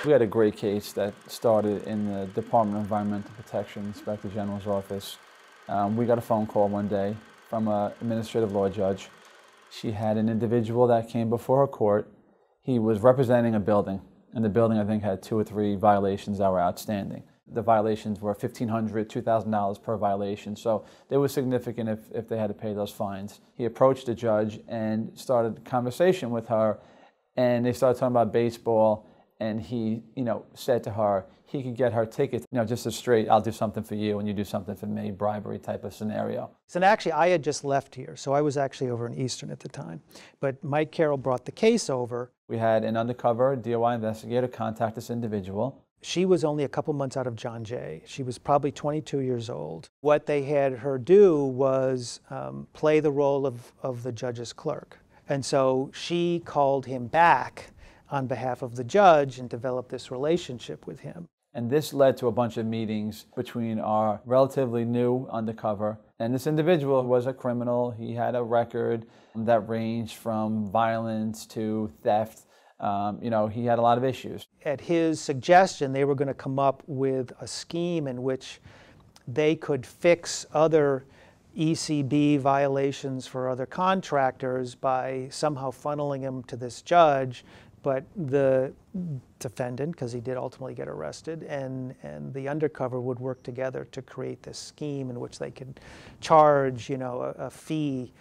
We had a great case that started in the Department of Environmental Protection, Inspector General's office. We got a phone call one day from an administrative law judge. She had an individual that came before her court. He was representing a building, and the building, I think, had 2 or 3 violations that were outstanding. The violations were $1,500, $2,000 per violation, so they were significant if they had to pay those fines. He approached the judge and started a conversation with her, and they started talking about baseball, and he, said to her he could get her tickets, just a straight, I'll do something for you and you do something for me, bribery type of scenario. So actually, I had just left here, so I was actually over in Eastern at the time. But Mike Carroll brought the case over. We had an undercover DOI investigator contact this individual. She was only a couple months out of John Jay. She was probably 22 years old. What they had her do was play the role of the judge's clerk. And so she called him back on behalf of the judge and developed this relationship with him. And this led to a bunch of meetings between our relatively new undercover and this individual who was a criminal. He had a record that ranged from violence to theft. He had a lot of issues. At his suggestion, they were going to come up with a scheme in which they could fix other ECB violations for other contractors by somehow funneling them to this judge. But the defendant, because he did ultimately get arrested, and the undercover would work together to create this scheme in which they could charge, a fee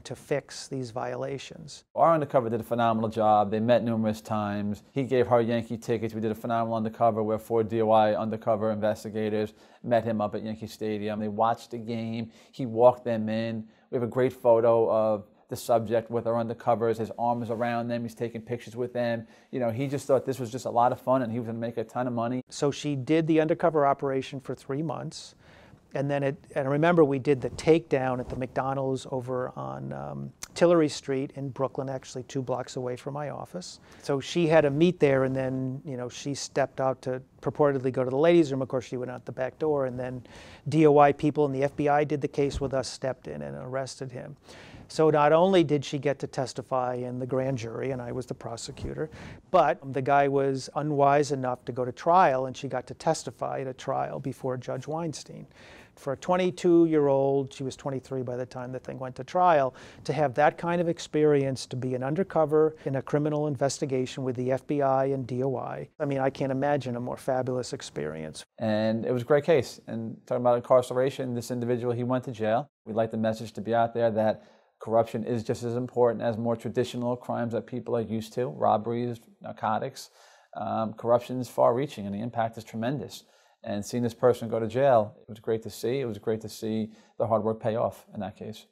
to fix these violations. Our undercover did a phenomenal job. They met numerous times. He gave her Yankee tickets. We did a phenomenal undercover where 4 DOI undercover investigators met him up at Yankee Stadium. They watched the game. He walked them in. We have a great photo of the subject with our undercovers. His arm is around them. He's taking pictures with them. He just thought this was just a lot of fun and he was going to make a ton of money. So she did the undercover operation for 3 months. And then and remember, we did the takedown at the McDonald's over on Tillery Street in Brooklyn, actually 2 blocks away from my office. So she had a meet there, and then, she stepped out to purportedly go to the ladies' room. Of course, she went out the back door, and then DOI people and the FBI did the case with us, stepped in and arrested him. So not only did she get to testify in the grand jury, and I was the prosecutor, but the guy was unwise enough to go to trial, and she got to testify at a trial before Judge Weinstein. For a 22-year-old, she was 23 by the time the thing went to trial, to have that kind of experience, to be an undercover in a criminal investigation with the FBI and DOI, I can't imagine a more fabulous experience. And it was a great case. And talking about incarceration, this individual, he went to jail. We'd like the message to be out there that corruption is just as important as more traditional crimes that people are used to, robberies, narcotics. Corruption is far-reaching and the impact is tremendous. And seeing this person go to jail, it was great to see. It was great to see the hard work pay off in that case.